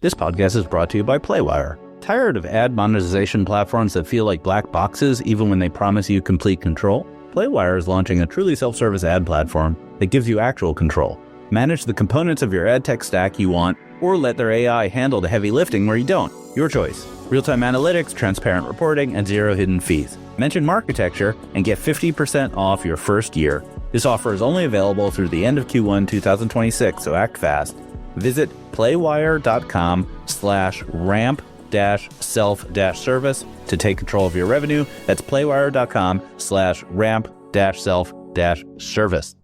This podcast is brought to you by Playwire. Tired of ad monetization platforms that feel like black boxes even when they promise you complete control? Playwire is launching a truly self-service ad platform that gives you actual control. Manage the components of your ad tech stack you want, or let their AI handle the heavy lifting where you don't. Your choice. Real-time analytics, transparent reporting, and zero hidden fees. Mention Marketecture and get 50% off your first year. This offer is only available through the end of Q1 2026, so act fast. Visit playwire.com/ramp-self-service to take control of your revenue. That's playwire.com/ramp-self-service.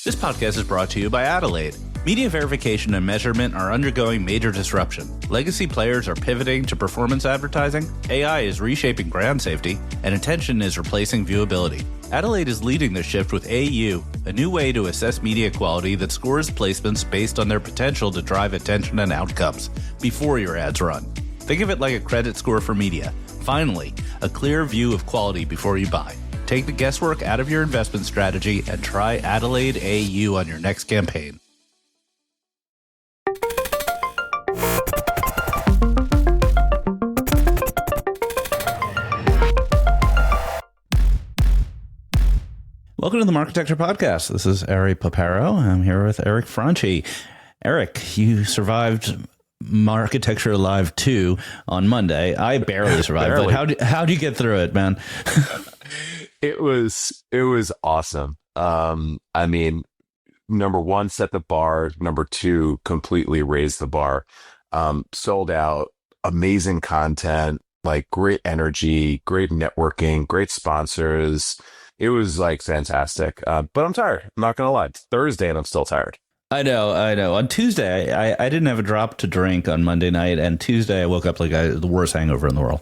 This podcast is brought to you by Adelaide. Media verification and measurement are undergoing major disruption. Legacy players are pivoting to performance advertising, AI is reshaping brand safety, and attention is replacing viewability. Adelaide is leading this shift with AU, a new way to assess media quality that scores placements based on their potential to drive attention and outcomes before your ads run. Think of it like a credit score for media. Finally, a clear view of quality before you buy. Take the guesswork out of your investment strategy and try Adelaide AU on your next campaign. Welcome to the Marketecture Podcast. This is Eric Paparo. I'm here with Eric Franchi. Eric, you survived Marketecture Live II on Monday. I barely survived, but how do you get through it, man? It was awesome. I mean, number one, set the bar. Number two, completely raised the bar. Sold out, amazing content, like great energy, great networking, great sponsors. It was like fantastic. But I'm tired. I'm not going to lie. It's Thursday and I'm still tired. I know. On Tuesday, I didn't have a drop to drink on Monday night, and Tuesday I woke up like the worst hangover in the world.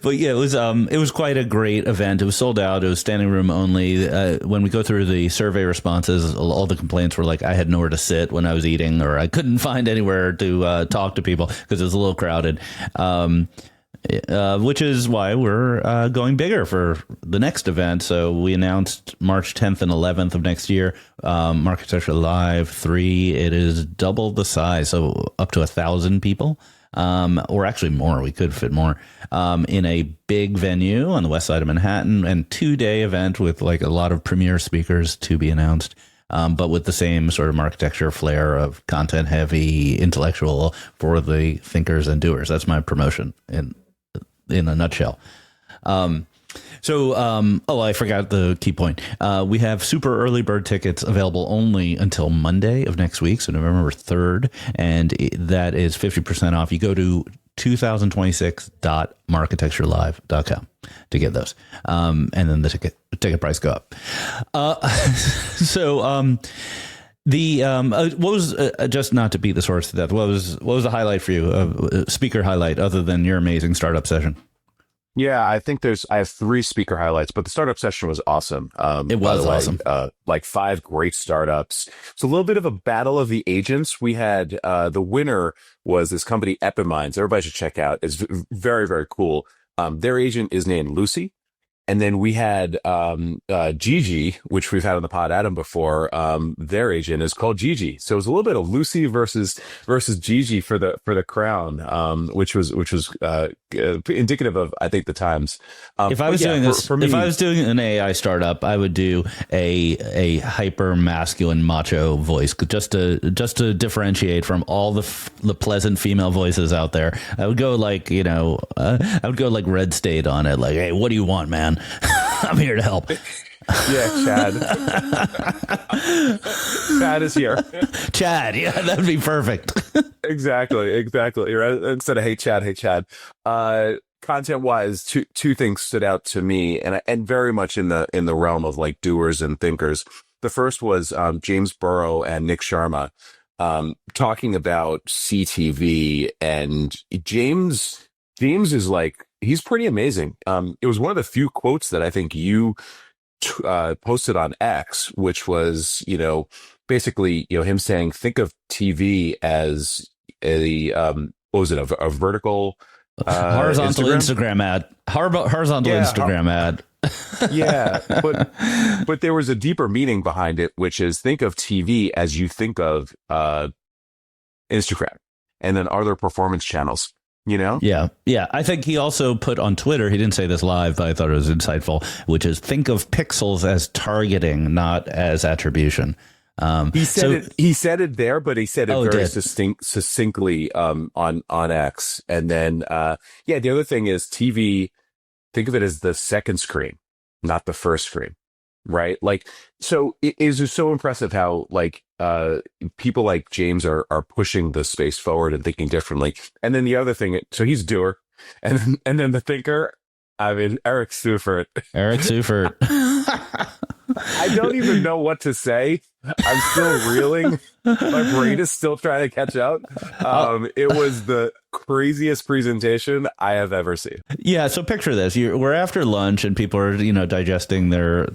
But yeah, it was quite a great event. It was sold out. It was standing room only. When we go through the survey responses, all the complaints were like I had nowhere to sit when I was eating, or I couldn't find anywhere to talk to people because it was a little crowded. Which is why we're going bigger for the next event. So we announced March 10th and 11th of next year, Marketecture Live III. It is double the size, so up to 1,000 people, or actually more. We could fit more in a big venue on the west side of Manhattan, and 2-day event with like a lot of premier speakers to be announced. But with the same sort of Marketecture flair of content heavy, intellectual for the thinkers and doers. That's my promotion in a nutshell. I forgot the key point. We have super early bird tickets available only until Monday of next week, so November 3rd, and that is 50% off. You go to 2026.marketecturelive.com to get those. And then the ticket price go up. What was just not to beat the horse to death? What was the highlight for you? Speaker highlight other than your amazing startup session? Yeah, I think I have 3 speaker highlights, but the startup session was awesome. It was awesome. Like 5 great startups. It's a little bit of a battle of the agents. We had the winner was this company Epiminds. Everybody should check out. It's very, very cool. Their agent is named Lucy. And then we had Gigi, which we've had on the pod Adam before. Their agent is called Gigi. So it was a little bit of Lucy versus Gigi for the crown, which was indicative of, I think, the times. If I was doing an AI startup, I would do a hyper masculine macho voice just to differentiate from all the pleasant female voices out there. I would go like Red State on it, like, hey, what do you want, man? I'm here to help. Yeah, Chad. Chad is here. Chad, yeah, that'd be perfect. Exactly. Right? Instead of hey Chad. Content wise, two things stood out to me, and very much in the realm of like doers and thinkers. The first was James Burrow and Nick Sharma talking about CTV, and James is like, he's pretty amazing. It was one of the few quotes that I think you posted on X, which was, basically, him saying, think of TV as a vertical horizontal Instagram ad. Horizontal Instagram ad. Yeah, but there was a deeper meaning behind it, which is think of TV as you think of Instagram, and then other performance channels. You know? Yeah. Yeah. I think he also put on Twitter, he didn't say this live, but I thought it was insightful, which is think of pixels as targeting, not as attribution. He said it there, but he said it very succinctly on X. And then yeah, the other thing is TV, think of it as the second screen, not the first screen. Right. Like, so it is so impressive how like people like James are pushing the space forward and thinking differently. And then the other thing, so he's a doer, and then the thinker, I mean, Eric Seufert. Eric Seufert. I don't even know what to say. I'm still reeling. My brain is still trying to catch up. It was the craziest presentation I have ever seen. Yeah, so picture this: we're after lunch, and people are, digesting their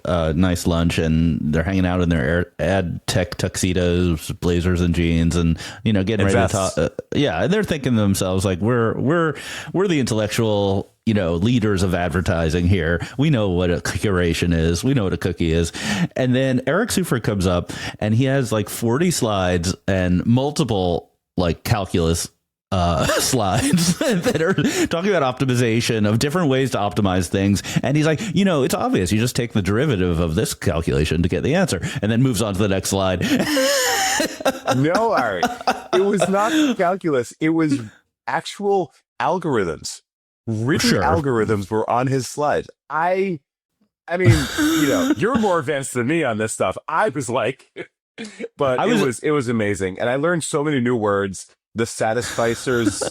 nice lunch, and they're hanging out in their ad tech tuxedos, blazers, and jeans, and getting ready to talk. Yeah, and they're thinking to themselves like, we're the intellectual leaders of advertising here. We know what a curation is. We know what a cookie is. And then Eric Seufert comes up and he has like 40 slides and multiple like calculus slides that are talking about optimization of different ways to optimize things. And he's like, it's obvious. You just take the derivative of this calculation to get the answer, and then moves on to the next slide. No, Ari, it was not calculus. It was actual algorithms. Written algorithms were on his slides. I mean, you're more advanced than me on this stuff. I was like, but it was amazing. And I learned so many new words. The satisficer's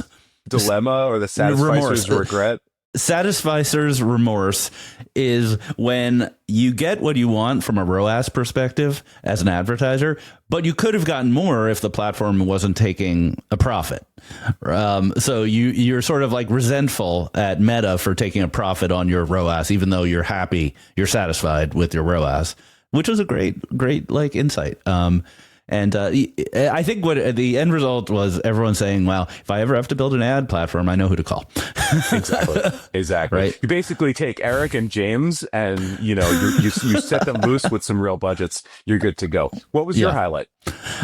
dilemma, or the satisficer's regret. Satisficer's remorse is when you get what you want from a ROAS perspective as an advertiser, but you could have gotten more if the platform wasn't taking a profit. So you're sort of like resentful at Meta for taking a profit on your ROAS, even though you're satisfied with your ROAS, which was a great like insight. And I think what the end result was, everyone saying, well, if I ever have to build an ad platform, I know who to call. Exactly. Right. You basically take Eric and James and, you set them loose with some real budgets. You're good to go. What was your highlight?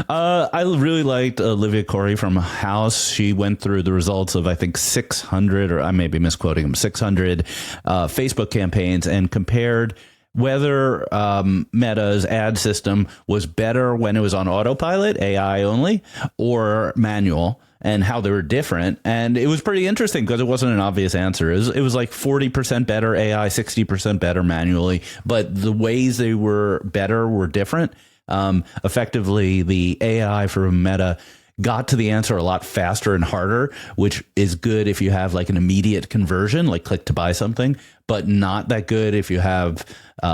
I really liked Olivia Corey from House. She went through the results of, I think, 600, or I may be misquoting them, 600 Facebook campaigns, and compared whether Meta's ad system was better when it was on autopilot, AI only, or manual, and how they were different. And it was pretty interesting because it wasn't an obvious answer. It was like 40% better AI, 60% better manually, but the ways they were better were different. Effectively, the AI from Meta got to the answer a lot faster and harder, which is good if you have like an immediate conversion, like click to buy something, but not that good if you have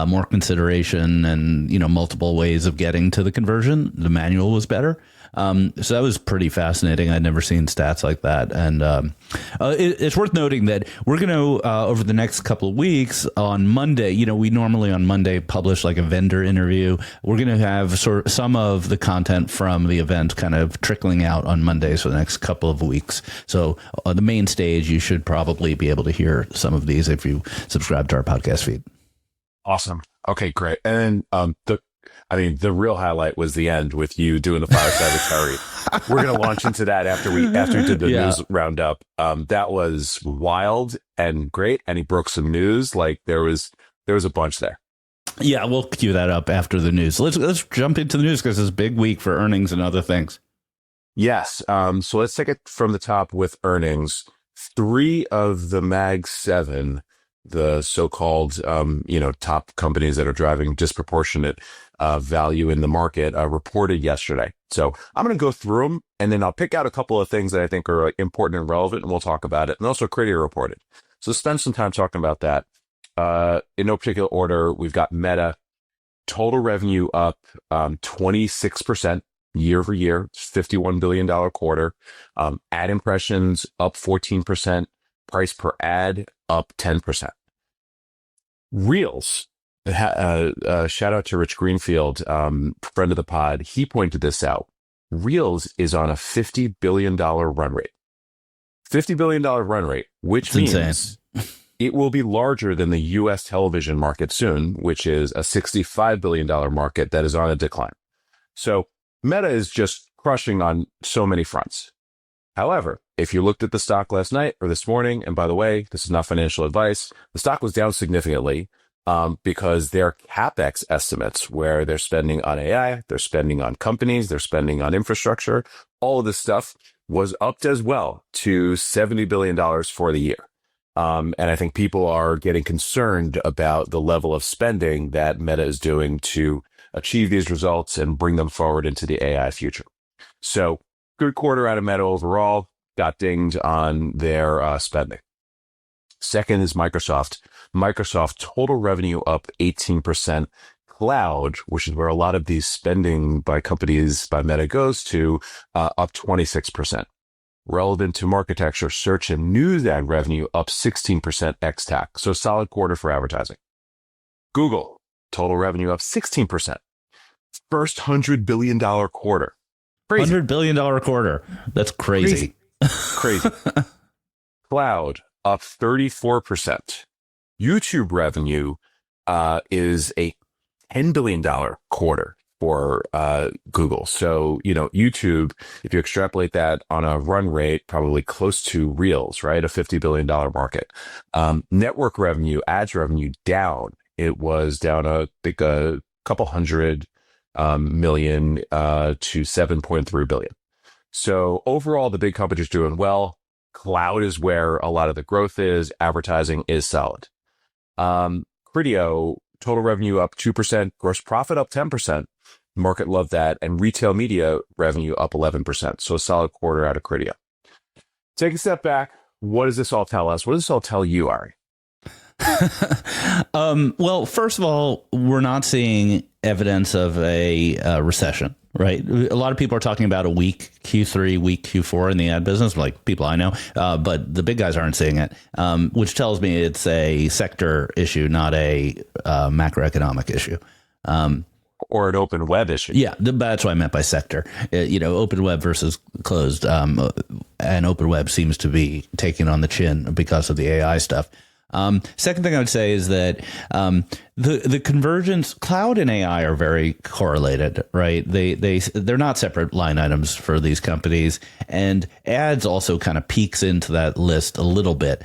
more consideration and, multiple ways of getting to the conversion. The manual was better. So that was pretty fascinating. I'd never seen stats like that. And it's worth noting that we're going to, over the next couple of weeks on Monday, we normally on Monday publish like a vendor interview. We're going to have some of the content from the event kind of trickling out on Mondays for the next couple of weeks. So on the main stage, you should probably be able to hear some of these if you subscribe to our podcast feed. Awesome. Okay, great. And the real highlight was the end with you doing the fireside with Terry. We're going to launch into that after we did the news roundup. That was wild and great. And he broke some news. Like there was a bunch there. Yeah, we'll cue that up after the news. Let's jump into the news because it's a big week for earnings and other things. Yes. So let's take it from the top with earnings. 3 of the Mag 7, the so-called, top companies that are driving disproportionate value in the market, reported yesterday. So I'm going to go through them, and then I'll pick out a couple of things that I think are important and relevant, and we'll talk about it. And also Criteo reported. So spend some time talking about that. In no particular order, we've got Meta, total revenue up 26% year over year, $51 billion quarter. Ad impressions up 14%, price per ad up 10%. Reels, shout out to Rich Greenfield, friend of the pod. He pointed this out. Reels is on a $50 billion run rate. $50 billion run rate, which means it will be larger than the US television market soon, which is a $65 billion market that is on a decline. So Meta is just crushing on so many fronts. However, if you looked at the stock last night or this morning, and by the way, this is not financial advice, the stock was down significantly because their CapEx estimates, where they're spending on AI, they're spending on companies, they're spending on infrastructure, all of this stuff was upped as well to $70 billion for the year. And I think people are getting concerned about the level of spending that Meta is doing to achieve these results and bring them forward into the AI future. So good quarter out of Meta overall, got dinged on their spending. Second is Microsoft. Microsoft total revenue up 18%. Cloud, which is where a lot of these spending by companies by Meta goes to, up 26%. Relevant to Marketecture, search and news ad revenue up 16% ex-TAC. So solid quarter for advertising. Google, total revenue up 16%. First $100 billion quarter. Crazy. $100 billion quarter. That's crazy. Crazy. Cloud up 34%. YouTube revenue is a $10 billion quarter for Google. So, YouTube, if you extrapolate that on a run rate, probably close to Reels, right? A $50 billion market. Network revenue, ads revenue down. It was down, I think, a couple hundred million to 7.3 billion. So overall, the big companies doing well. Cloud is where a lot of the growth is. Advertising is solid. Criteo, total revenue up 2%, gross profit up 10%. Market loved that. And retail media revenue up 11%. So a solid quarter out of Criteo. Take a step back. What does this all tell us? What does this all tell you, Ari? Well, first of all, we're not seeing evidence of a recession, right? A lot of people are talking about a weak Q3, weak Q4 in the ad business, like people I know, but the big guys aren't seeing it, which tells me it's a sector issue, not a macroeconomic issue. Or an open web issue. Yeah, that's what I meant by sector. Open web versus closed. And open web seems to be taking on the chin because of the AI stuff. Second thing I would say is that the convergence, cloud and AI are very correlated, right? They're not separate line items for these companies, and ads also kind of peeks into that list a little bit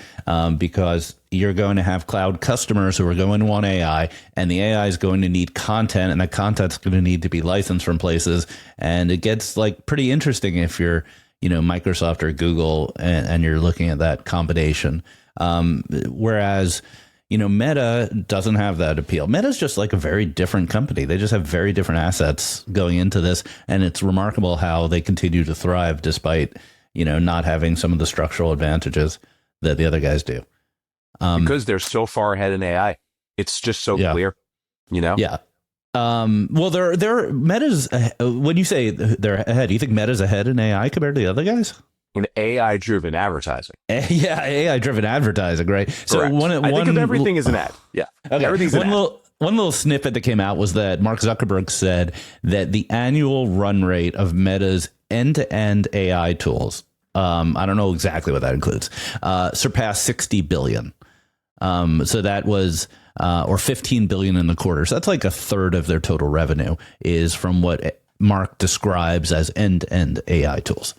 because you're going to have cloud customers who are going to want AI, and the AI is going to need content, and that content's going to need to be licensed from places, and it gets like pretty interesting if you're Microsoft or Google and you're looking at that combination. Whereas, Meta doesn't have that appeal. Meta's just like a very different company. They just have very different assets going into this. And it's remarkable how they continue to thrive despite, not having some of the structural advantages that the other guys do. Because they're so far ahead in AI. It's just so clear, Yeah. Well, they're Meta's, when you say they're ahead, do you think Meta's ahead in AI compared to the other guys? In AI-driven advertising. Yeah, AI-driven advertising, right? Correct. So I think of everything as an ad. Yeah. Okay. Everything's an ad. One little snippet that came out was that Mark Zuckerberg said that the annual run rate of Meta's end-to-end AI tools, I don't know exactly what that includes, surpassed 60 billion. So that was, or 15 billion in the quarter. So that's like a third of their total revenue is from what Mark describes as end-to-end AI tools.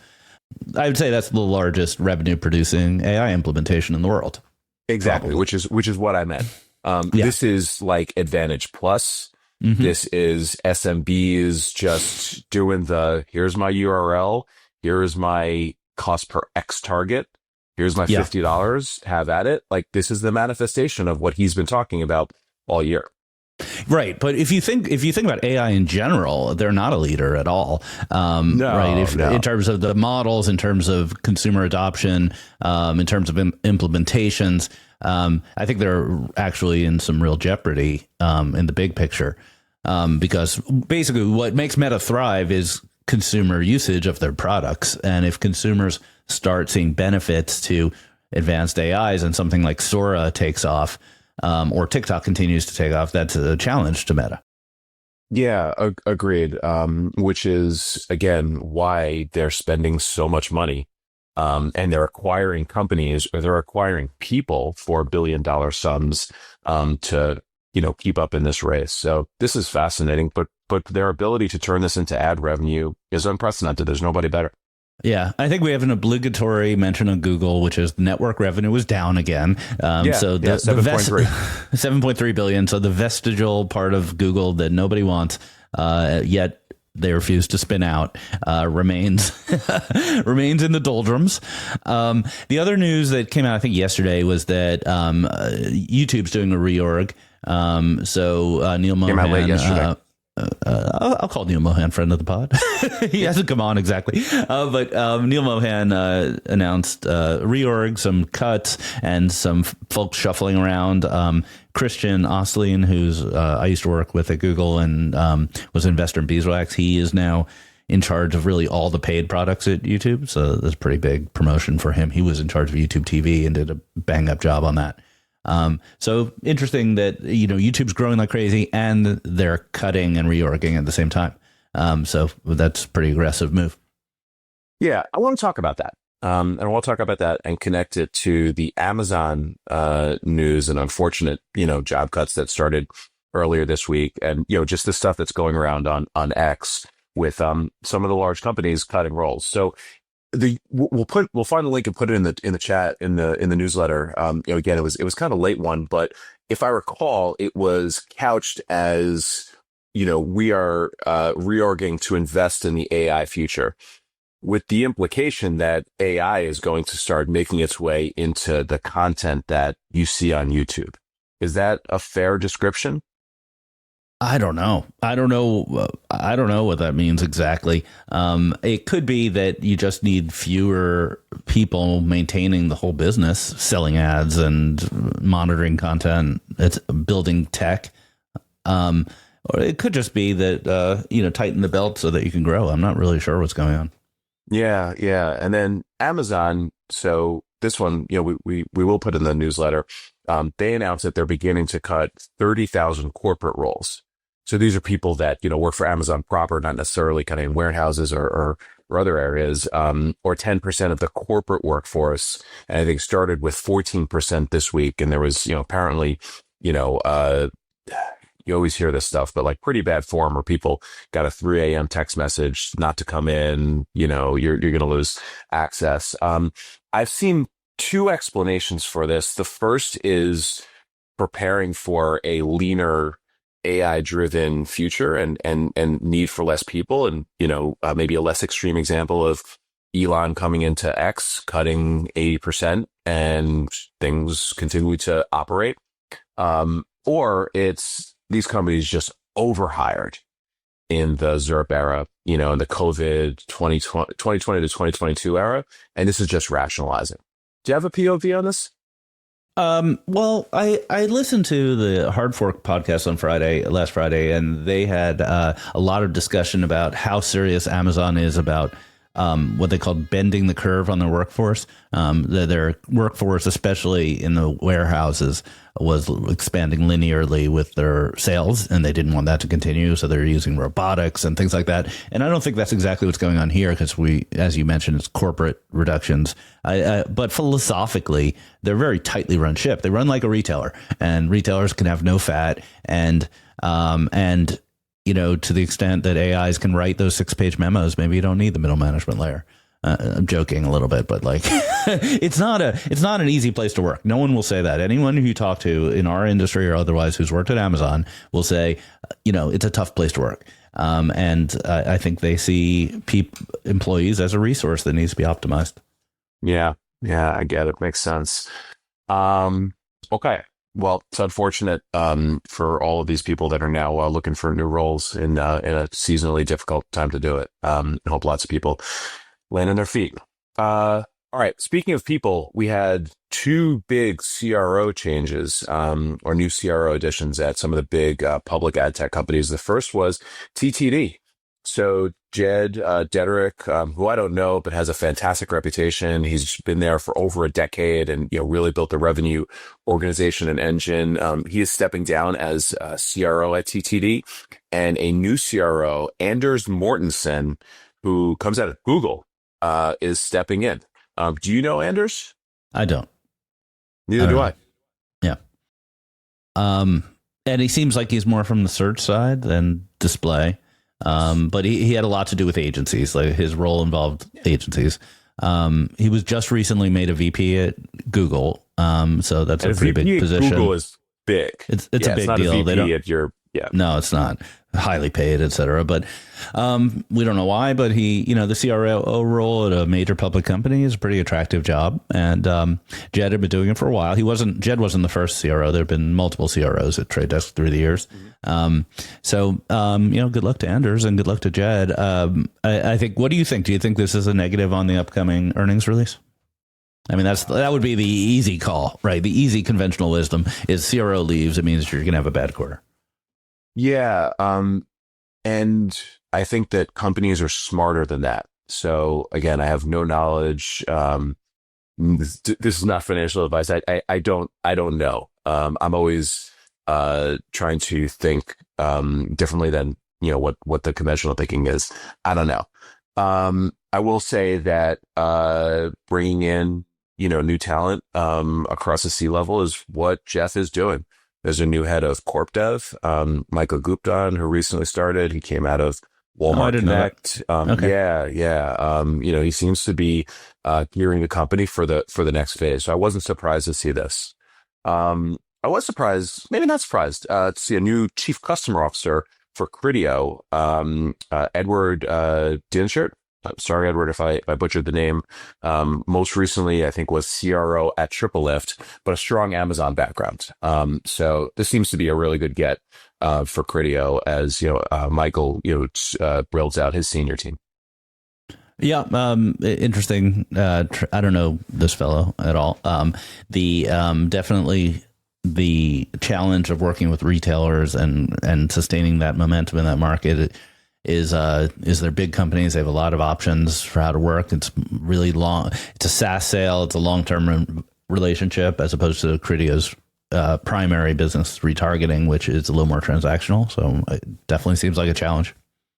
I would say that's the largest revenue producing AI implementation in the world. Exactly, probably. which is what I meant. This is like Advantage Plus. Mm-hmm. This is SMBs just doing here's my URL, here's my cost per X target, here's my $50, have at it. Like this is the manifestation of what he's been talking about all year. Right, but if you think about AI in general, they're not a leader at all. In terms of the models, in terms of consumer adoption, in terms of implementations, I think they're actually in some real jeopardy in the big picture because basically what makes Meta thrive is consumer usage of their products, and if consumers start seeing benefits to advanced AIs and something like Sora takes off. Or TikTok continues to take off, that's a challenge to Meta. Yeah, agreed. Which is, again, why they're spending so much money And they're acquiring companies, or they're acquiring people for billion-dollar sums to, keep up in this race. So this is fascinating, but their ability to turn this into ad revenue is unprecedented. There's nobody better. Yeah, I think we have an obligatory mention on Google, which is network revenue was down again. So the 7.3 7.3 billion. So the vestigial part of Google that nobody wants, yet they refuse to spin out, remains in the doldrums. The other news that came out, I think, yesterday was that YouTube's doing a reorg. So Neil Mohan came out late yesterday. I'll call Neil Mohan friend of the pod. He hasn't come on exactly. But Neil Mohan announced reorg, some cuts, and some folks shuffling around. Christian Ostlin, who's I used to work with at Google and was an investor in Beeswax. He is now in charge of really all the paid products at YouTube. So that's a pretty big promotion for him. He was in charge of YouTube TV and did a bang up job on that. So interesting that, YouTube's growing like crazy and they're cutting and reorging at the same time. So that's a pretty aggressive move. Yeah, I want to talk about that. And we'll talk about that and connect it to the Amazon news and unfortunate, job cuts that started earlier this week. And, just the stuff that's going around on X with some of the large companies cutting roles. So we'll find the link and put it in the chat in the newsletter. Again, it was kind of a late one, but if I recall, it was couched as, we are reorging to invest in the AI future, with the implication that AI is going to start making its way into the content that you see on YouTube. Is that a fair description? I don't know. I don't know what that means exactly. It could be that you just need fewer people maintaining the whole business, selling ads and monitoring content. It's building tech. Or it could just be that, tighten the belt so that you can grow. I'm not really sure what's going on. Yeah. And then Amazon. So this one, we will put in the newsletter. They announced that they're beginning to cut 30,000 corporate roles. So these are people that, work for Amazon proper, not necessarily kind of in warehouses or other areas, or 10% of the corporate workforce. And I think started with 14% this week. And there was, apparently, you always hear this stuff, but like pretty bad form where people got a 3 a.m. text message not to come in, you're going to lose access. I've seen two explanations for this. The first is preparing for a leaner AI-driven future and need for less people. And, maybe a less extreme example of Elon coming into X, cutting 80% and things continue to operate. Or it's these companies just overhired in the ZERP era, in the COVID 2020 to 2022 era. And this is just rationalizing. Do you have a POV on this? Well, I listened to the Hard Fork podcast on last Friday, and they had a lot of discussion about how serious Amazon is about what they called bending the curve on their workforce. Their workforce, especially in the warehouses, was expanding linearly with their sales, and they didn't want that to continue. So they're using robotics and things like that. And I don't think that's exactly what's going on here because as you mentioned, it's corporate reductions. But philosophically, they're very tightly run ship. They run like a retailer, and retailers can have no fat. And to the extent that AIs can write those 6-page memos, maybe you don't need the middle management layer. I'm joking a little bit, but it's not an easy place to work. No one will say that. Anyone who you talk to in our industry or otherwise who's worked at Amazon will say, it's a tough place to work. And I think they see employees as a resource that needs to be optimized. Yeah, I get it. Makes sense. Okay. Well, it's unfortunate for all of these people that are now looking for new roles in a seasonally difficult time to do it. I hope lots of people land on their feet. All right. Speaking of people, we had two big CRO changes or new CRO additions at some of the big public ad tech companies. The first was TTD. So Jed Dederick, who I don't know, but has a fantastic reputation. He's been there for over a decade and, really built the revenue organization and engine. He is stepping down as CRO at TTD, and a new CRO, Anders Mortensen, who comes out of Google, is stepping in. Do you know Anders? I don't. Neither do I. Yeah. And he seems like he's more from the search side than display. But he had a lot to do with agencies. Like his role involved agencies. He was just recently made a VP at Google. So that's a pretty big position. Google is big. It's a big not deal. A VP they don't. At your, yeah. No, it's not. Highly paid, etc. But we don't know why. But he, the CRO role at a major public company is a pretty attractive job. And Jed had been doing it for a while. Jed wasn't the first CRO. There have been multiple CROs at Trade Desk through the years. So good luck to Anders and good luck to Jed. I think. What do you think? Do you think this is a negative on the upcoming earnings release? I mean, that would be the easy call, right? The easy conventional wisdom is CRO leaves. It means you're going to have a bad quarter. Yeah. And I think that companies are smarter than that. So again, I have no knowledge. This is not financial advice. I don't know. I'm always trying to think differently than what the conventional thinking is. I don't know. I will say that bringing in new talent across the C-level is what Jeff is doing. There's a new head of Corp Dev, Michael Gupta, who recently started. He came out of Walmart Connect. Okay. Yeah. He seems to be gearing the company for the next phase. So I wasn't surprised to see this. I was surprised, maybe not surprised, to see a new chief customer officer for Criteo, Edward Dinshert. I'm sorry, Edward, if I butchered the name. Most recently, I think, was CRO at Triple Lift, but a strong Amazon background. So this seems to be a really good get for Criteo as Michael builds out his senior team. Yeah, interesting. I don't know this fellow at all. Definitely the challenge of working with retailers and sustaining that momentum in that market is they're big companies. They have a lot of options for how to work. It's really long. It's a SaaS sale. It's a long-term relationship as opposed to Criteo's primary business retargeting, which is a little more transactional. So it definitely seems like a challenge.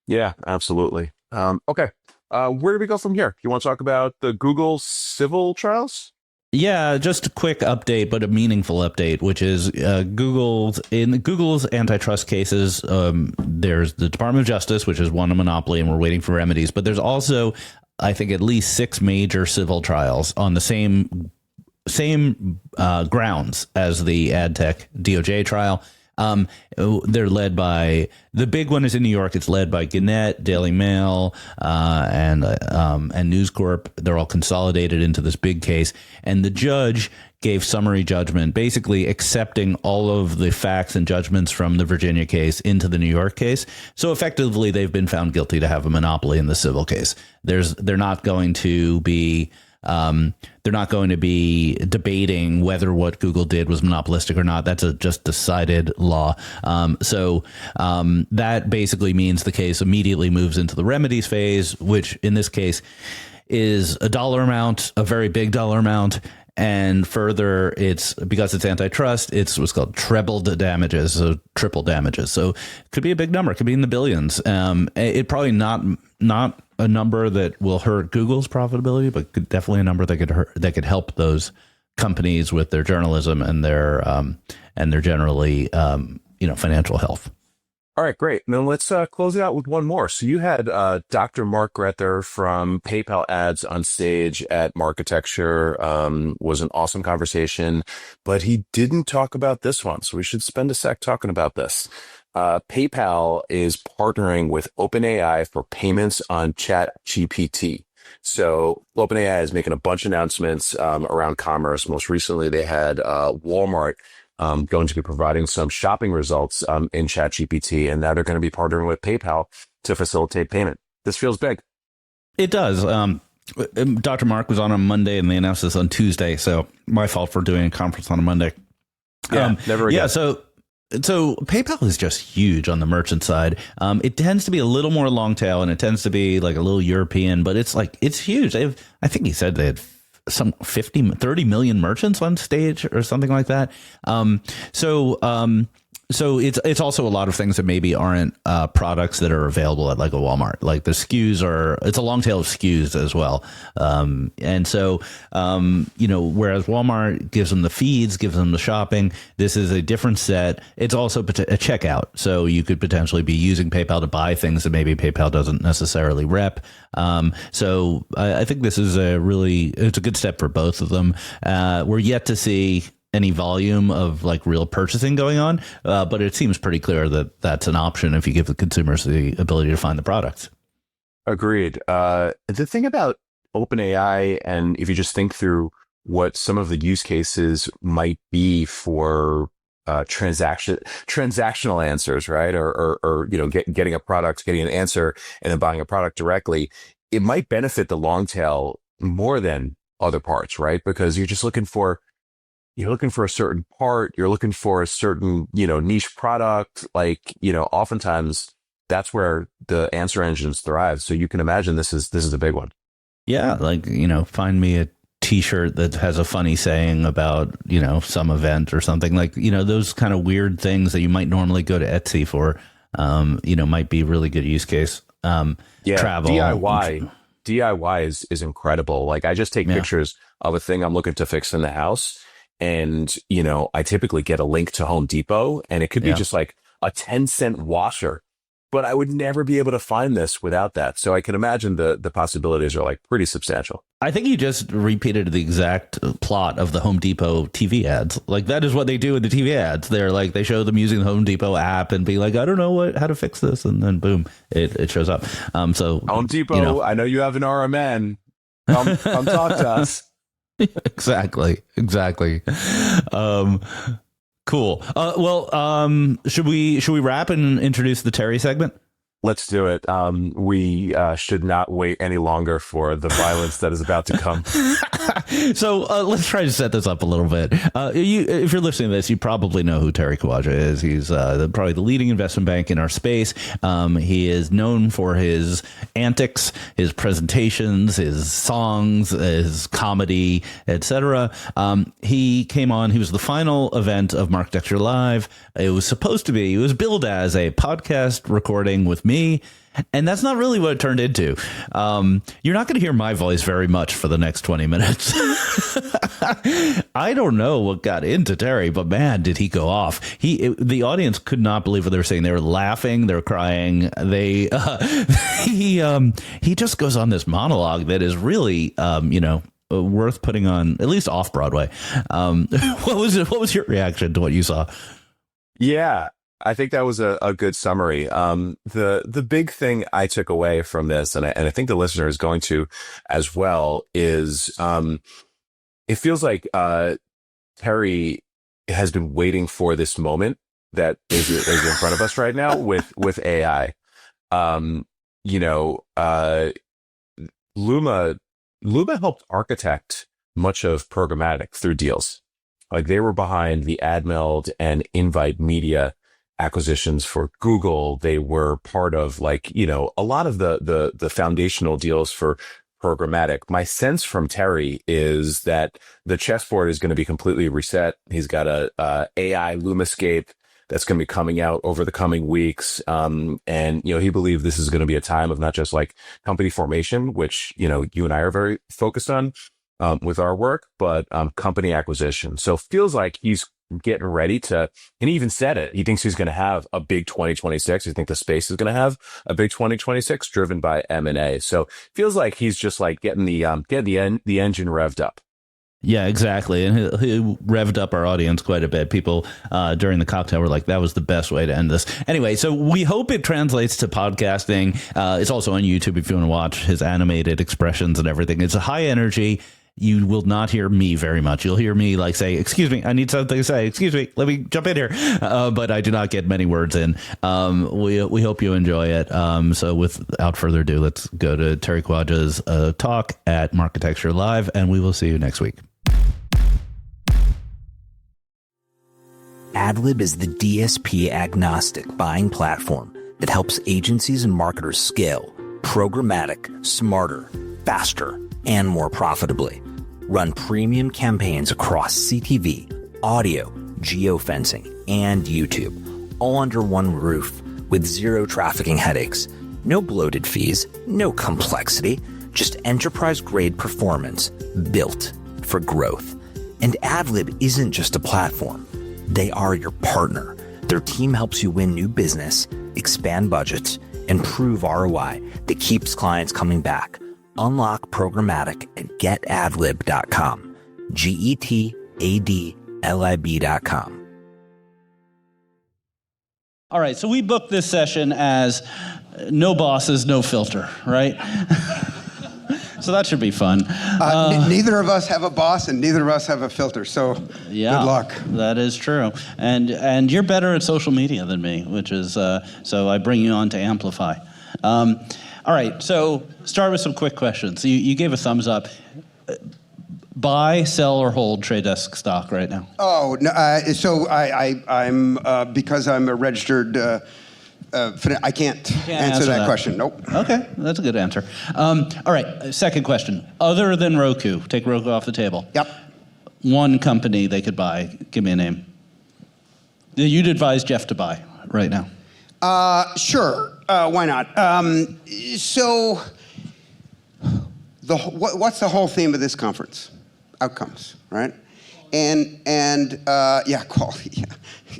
Yeah, absolutely. Okay. Where do we go from here? You want to talk about the Google civil trials? Yeah, just a quick update, but a meaningful update, which is Google's antitrust cases. There's the Department of Justice, which has won a monopoly, and we're waiting for remedies. But there's also, I think, at least 6 major civil trials on the same grounds as the ad tech DOJ trial. They're led by, the big one is in New York. It's led by Gannett, Daily Mail, and News Corp. They're all consolidated into this big case. And the judge gave summary judgment, basically accepting all of the facts and judgments from the Virginia case into the New York case. So effectively, they've been found guilty to have a monopoly in the civil case. They're not going to be debating whether what Google did was monopolistic or not. That's a just decided law. So that basically means the case immediately moves into the remedies phase, which in this case is a dollar amount, a very big dollar amount. And further, it's because it's antitrust, it's what's called trebled damages, so triple damages. So it could be a big number. It could be in the billions. It probably not a number that will hurt Google's profitability, but definitely a number that could help those companies with their journalism and their generally financial health. All right, great. And then let's close it out with one more. So you had Dr. Mark Grether from PayPal Ads on stage at Marketecture. Was an awesome conversation, but he didn't talk about this one. So we should spend a sec talking about this. PayPal is partnering with OpenAI for payments on ChatGPT. So OpenAI is making a bunch of announcements around commerce. Most recently, they had Walmart going to be providing some shopping results in ChatGPT, and now they're going to be partnering with PayPal to facilitate payment. This feels big. It does. Dr. Mark was on Monday, and they announced this on Tuesday, so my fault for doing a conference on a Monday. Yeah, never again. Yeah, so PayPal is just huge on the merchant side. It tends to be a little more long tail, and it tends to be like a little European, but it's huge. I think he said they had some 30 million merchants on stage or something like that. So it's also a lot of things that maybe aren't products that are available at like a Walmart. Like the SKUs it's a long tail of SKUs as well. And so, whereas Walmart gives them the feeds, gives them the shopping, this is a different set. It's also a checkout. So you could potentially be using PayPal to buy things that maybe PayPal doesn't necessarily rep. So I think this is it's a good step for both of them. We're yet to see any volume of like real purchasing going on, but it seems pretty clear that that's an option if you give the consumers the ability to find the products. Agreed. The thing about OpenAI, and if you just think through what some of the use cases might be for transactional answers, right? Or getting a product, getting an answer, and then buying a product directly, it might benefit the long tail more than other parts, right? Because you're looking for a certain part, you're looking for a certain, niche product, oftentimes that's where the answer engines thrive. So you can imagine this is a big one. Yeah. Find me a t-shirt that has a funny saying about, some event or something those kind of weird things that you might normally go to Etsy for, might be really good use case. Travel. DIY is incredible. Like I just take pictures of a thing I'm looking to fix in the house. And, I typically get a link to Home Depot, and it could be just like a 10-cent washer, but I would never be able to find this without that. So I can imagine the possibilities are like pretty substantial. I think you just repeated the exact plot of the Home Depot TV ads. Like that is what they do in the TV ads. They're like, they show them using the Home Depot app and be like, I don't know how to fix this. And then boom, it shows up. So Home Depot, I know you have an RMN. Come talk to us. Exactly. Cool. Should we wrap and introduce the Terry segment? Let's do it. We should not wait any longer for the violence that is about to come. So let's try to set this up a little bit. If you're listening to this, you probably know who Terry Kawaja is. He's probably the leading investment bank in our space. He is known for his antics, his presentations, his songs, his comedy, etc. He came on. He was the final event of Marketecture Live. It was billed as a podcast recording with me. And that's not really what it turned into. You're not going to hear my voice very much for the next 20 minutes. I don't know what got into Terry, but man, did he go off. The audience could not believe what they were saying. They were laughing. They were crying. He just goes on this monologue that is really, worth putting on, at least off Broadway. What was your reaction to what you saw? Yeah, I think that was a good summary. The big thing I took away from this, and I think the listener is going to as well, is it feels like Terry has been waiting for this moment that is in front of us right now with AI. Luma helped architect much of programmatic through deals. Like they were behind the AdMeld and Invite Media acquisitions for Google. They were part of a lot of the foundational deals for programmatic. My sense from Terry is that the chessboard is going to be completely reset. He's got a AI Lumascape that's going to be coming out over the coming weeks. And he believed this is going to be a time of not just like company formation, which, you and I are very focused on with our work, but company acquisition. So feels like he's getting ready to, and he even said it, he thinks he's going to have a big 2026. I think the space is going to have a big 2026 driven by M&A. So feels like he's just like getting the engine revved up. Yeah, exactly. And he revved up our audience quite a bit. People during the cocktail were like, that was the best way to end this. Anyway, so we hope it translates to podcasting. It's also on YouTube if you want to watch his animated expressions and everything. It's a high energy. You will not hear me very much. You'll hear me say, excuse me, I need something to say. Excuse me, let me jump in here. But I do not get many words in. We hope you enjoy it. So without further ado, let's go to Terry Kawaja's talk at Marketecture Live, and we will see you next week. AdLib is the DSP agnostic buying platform that helps agencies and marketers scale programmatic, smarter, faster, and more profitably. Run premium campaigns across CTV, audio, geofencing, and YouTube, all under one roof with zero trafficking headaches. No bloated fees, no complexity, just enterprise-grade performance built for growth. And AdLib isn't just a platform. They are your partner. Their team helps you win new business, expand budgets, and prove ROI that keeps clients coming back. Unlock programmatic at getadlib.com. GETADLIB.com. All right, so we booked this session as no bosses, no filter, right? So that should be fun. Neither of us have a boss, and neither of us have a filter. So yeah, good luck. That is true. And you're better at social media than me, which is so I bring you on to amplify. All right, so start with some quick questions. You gave a thumbs up. Buy, sell, or hold Trade Desk stock right now? Oh, no, so I'm because I'm a registered. I can't answer that question. Nope. Okay, that's a good answer. All right, second question. Other than Roku, take Roku off the table. Yep. One company they could buy. Give me a name. You'd advise Jeff to buy right now. Sure. Why not? So, what's the whole theme of this conference? Outcomes, right? And yeah, quality. Yeah.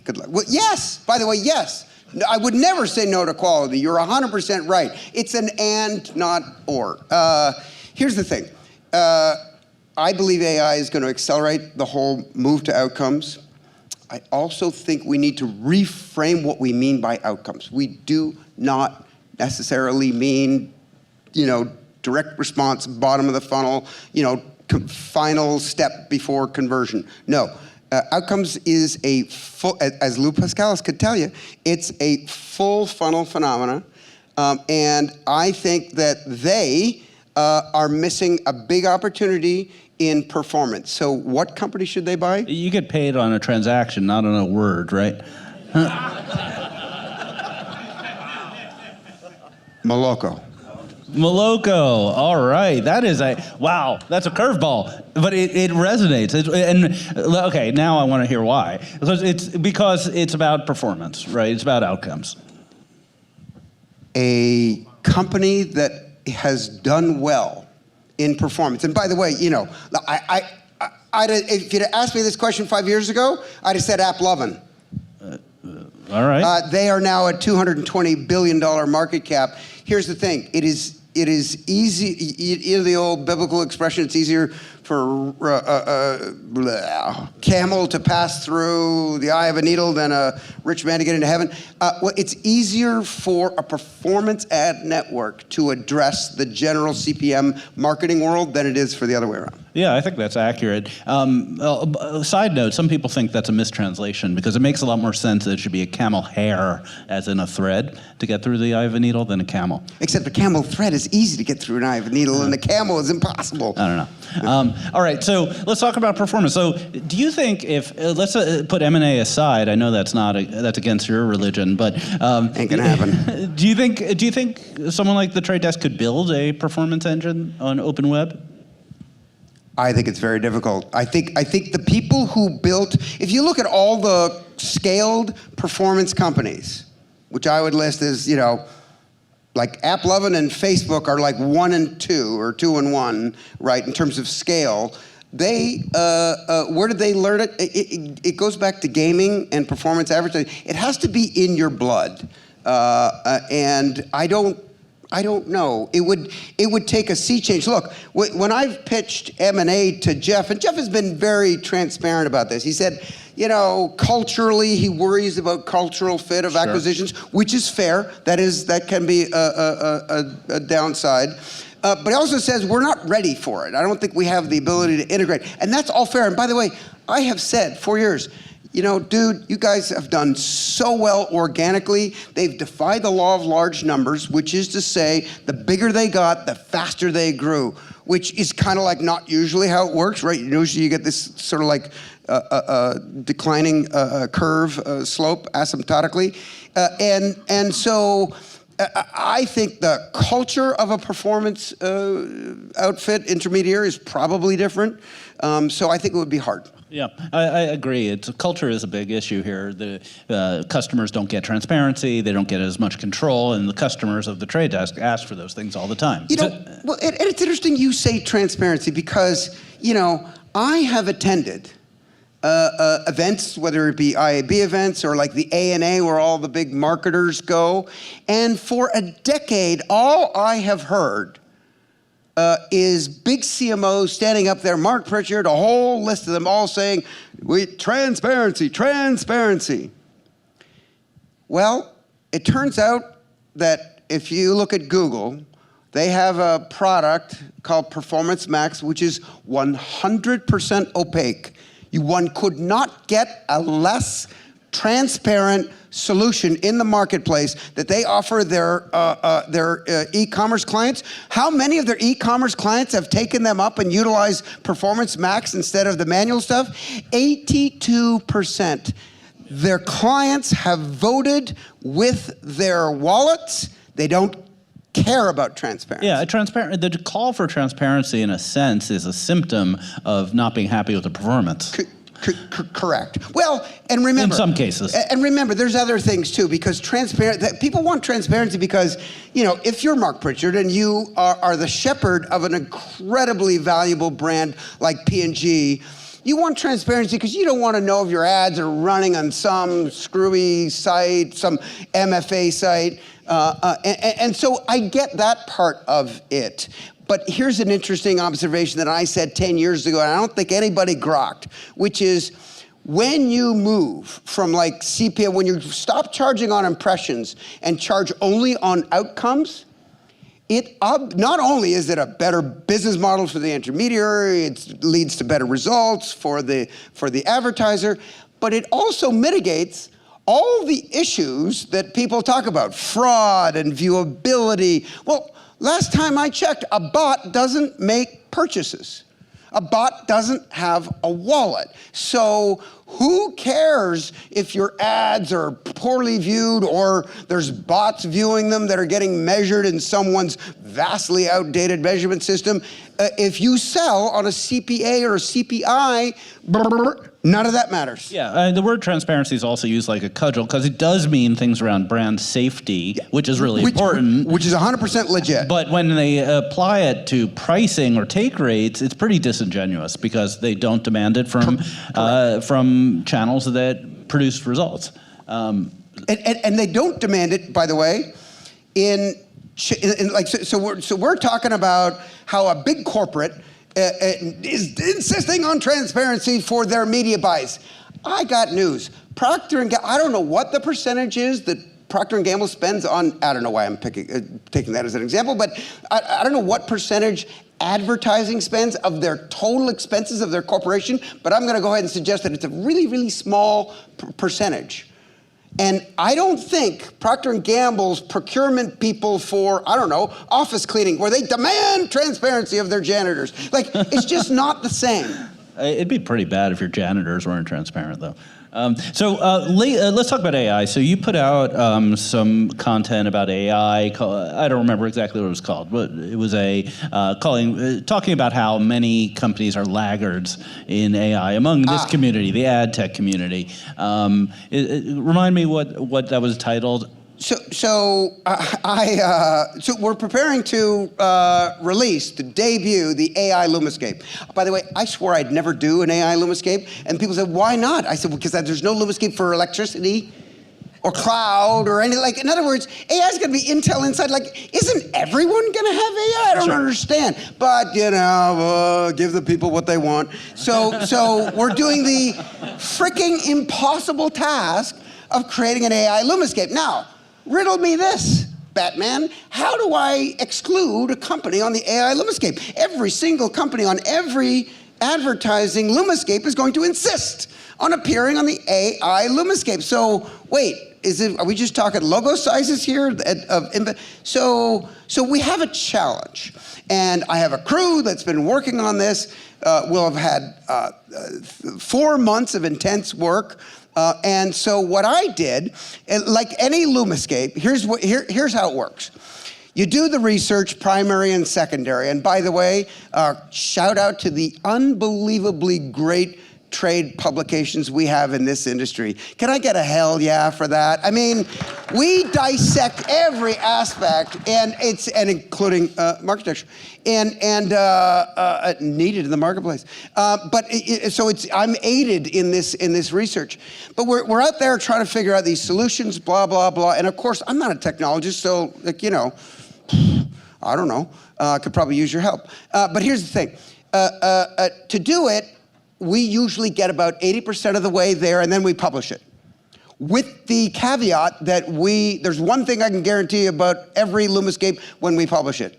Good luck. Well, yes. By the way, yes. I would never say no to quality. You're 100% right. It's an and, not or. Here's the thing. I believe AI is going to accelerate the whole move to outcomes. I also think we need to reframe what we mean by outcomes. We do not necessarily mean, direct response, bottom of the funnel, final step before conversion. No. Outcomes is a full, as Lou Pascalis could tell you, it's a full funnel phenomena. And I think that they are missing a big opportunity in performance. So what company should they buy? You get paid on a transaction, not on a word, right? Moloko. Moloko, all right. That is wow, that's a curveball, but it resonates. Okay, now I want to hear why. Because it's about performance, right? It's about outcomes. A company that has done well in performance. And by the way, if you'd asked me this question 5 years ago, I'd have said AppLovin. All right. They are now a $220 billion market cap. Here's the thing. It is easy, the old biblical expression, it's easier for camel to pass through the eye of a needle than a rich man to get into heaven. Well, it's easier for a performance ad network to address the general CPM marketing world than it is for the other way around. Yeah, I think that's accurate. Side note, some people think that's a mistranslation because it makes a lot more sense that it should be a camel hair, as in a thread, to get through the eye of a needle than a camel. Except a camel thread is easy to get through an eye of a needle, and a camel is impossible. I don't know. All right, so let's talk about performance. So do you think if, let's put M&A aside, I know that's against your religion, but ain't gonna happen. Do you think someone like the Trade Desk could build a performance engine on open web? I think it's very difficult. I think the people who built, if you look at all the scaled performance companies, which I would list as, like AppLovin and Facebook are like 1 and 2 or 2 and 1, right, in terms of scale. They, where did they learn it? It goes back to gaming and performance advertising. It has to be in your blood. And I don't know. It would take a sea change. Look, when I've pitched M&A to Jeff, and Jeff has been very transparent about this. He said, culturally, he worries about cultural fit of acquisitions, which is fair. That can be a downside. But he also says we're not ready for it. I don't think we have the ability to integrate. And that's all fair. And by the way, I have said 4 years, dude, you guys have done so well organically. They've defied the law of large numbers, which is to say the bigger they got, the faster they grew, which is kind of like not usually how it works, right? Usually you get this sort of like declining curve slope asymptotically. And so I think the culture of a performance outfit intermediary is probably different. So I think it would be hard. Yeah, I agree. Culture is a big issue here. The customers don't get transparency, they don't get as much control, and the customers of the trade desk ask for those things all the time. Well, it's interesting you say transparency because, I have attended events, whether it be IAB events or like the ANA where all the big marketers go, and for a decade, all I have heard is big CMOs standing up there, Mark Pritchard, a whole list of them all saying, transparency, transparency. Well, it turns out that if you look at Google, they have a product called Performance Max, which is 100% opaque. One could not get a less transparent solution in the marketplace that they offer their e-commerce clients. How many of their e-commerce clients have taken them up and utilized Performance Max instead of the manual stuff? 82%. Their clients have voted with their wallets. They don't care about transparency. Yeah, the call for transparency, in a sense, is a symptom of not being happy with the performance. Correct. Well, and remember, in some cases, and remember, there's other things too, because people want transparency because, if you're Mark Pritchard and you are the shepherd of an incredibly valuable brand like P&G, you want transparency because you don't want to know if your ads are running on some screwy site, some MFA site. And so I get that part of it. But here's an interesting observation that I said 10 years ago, and I don't think anybody grokked, which is when you move from like CPM, when you stop charging on impressions and charge only on outcomes, not only is it a better business model for the intermediary, it leads to better results for the advertiser, but it also mitigates all the issues that people talk about, fraud and viewability. Well, last time I checked, a bot doesn't make purchases. A bot doesn't have a wallet. So who cares if your ads are poorly viewed or there's bots viewing them that are getting measured in someone's vastly outdated measurement system? If you sell on a CPA or a CPI, none of that matters. Yeah, the word transparency is also used like a cudgel because it does mean things around brand safety, which is really important. Which is 100% legit. But when they apply it to pricing or take rates, it's pretty disingenuous because they don't demand it from channels that produce results. And they don't demand it, by the way, so we're talking about how a big corporate is insisting on transparency for their media buys. I got news. Procter & Gamble, I don't know what the percentage is that Procter & Gamble spends on, I don't know why I'm taking that as an example, but I don't know what percentage advertising spends of their total expenses of their corporation, but I'm gonna go ahead and suggest that it's a really, really small percentage. And I don't think Procter & Gamble's procurement people for, I don't know, office cleaning, where they demand transparency of their janitors. Like, it's just not the same. It'd be pretty bad if your janitors weren't transparent, though. Let's talk about AI. So you put out some content about AI. I don't remember exactly what it was called, but it was talking about how many companies are laggards in AI among this community, the ad tech community. Remind me what that was titled. So we're preparing to debut the AI Lumascape. By the way, I swore I'd never do an AI Lumascape, and people said, why not? I said, because there's no Lumascape for electricity or cloud or anything. Like, in other words, AI is going to be Intel inside. Like, isn't everyone going to have AI? I don't understand. But, give the people what they want. So we're doing the freaking impossible task of creating an AI Lumascape. Now, riddle me this, Batman. How do I exclude a company on the AI Lumascape? Every single company on every advertising Lumascape is going to insist on appearing on the AI Lumascape. So wait, are we just talking logo sizes here? So we have a challenge, and I have a crew that's been working on this. We'll have had 4 months of intense work. And so what I did, like any Lumascape, here's how it works. You do the research, primary and secondary. And by the way, shout out to the unbelievably great trade publications we have in this industry. Can I get a hell yeah for that? I mean, we dissect every aspect, and including Marketecture, and needed in the marketplace. I'm aided in this research, but we're out there trying to figure out these solutions, blah blah blah. And of course, I'm not a technologist, so I don't know. I could probably use your help. But here's the thing: to do it, we usually get about 80% of the way there, and then we publish it. With the caveat that there's one thing I can guarantee about every LumaScape when we publish it.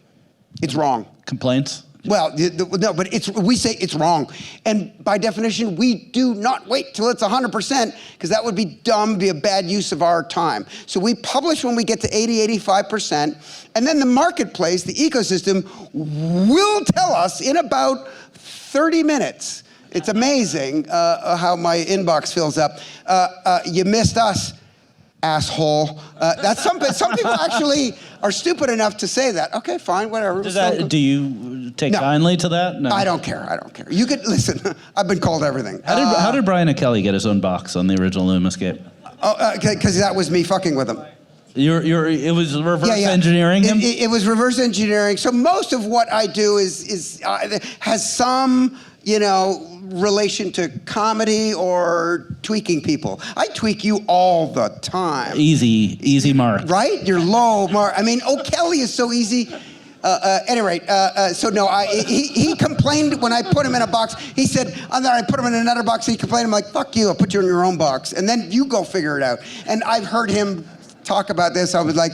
It's wrong. Complaints? Well, no, but we say it's wrong. And by definition, we do not wait till it's 100%, because that would be dumb, be a bad use of our time. So we publish when we get to 80, 85%, and then the marketplace, the ecosystem, will tell us in about 30 minutes. It's amazing how my inbox fills up. You missed us, asshole. That's some people actually are stupid enough to say that. Okay, fine, whatever. Do you take kindly to that? No. I don't care. You could listen. I've been called everything. How did Brian O'Kelly get his own box on the original LumaScape? Because that was me fucking with him. It was reverse engineering him? It was reverse engineering. So most of what I do has some, relation to comedy or tweaking people. I tweak you all the time. Easy mark. Right? You're low mark. I mean, O'Kelly is so easy. He complained when I put him in a box. He said, and then I put him in another box. He complained. I'm like, fuck you. I'll put you in your own box. And then you go figure it out. And I've heard him talk about this. I was like,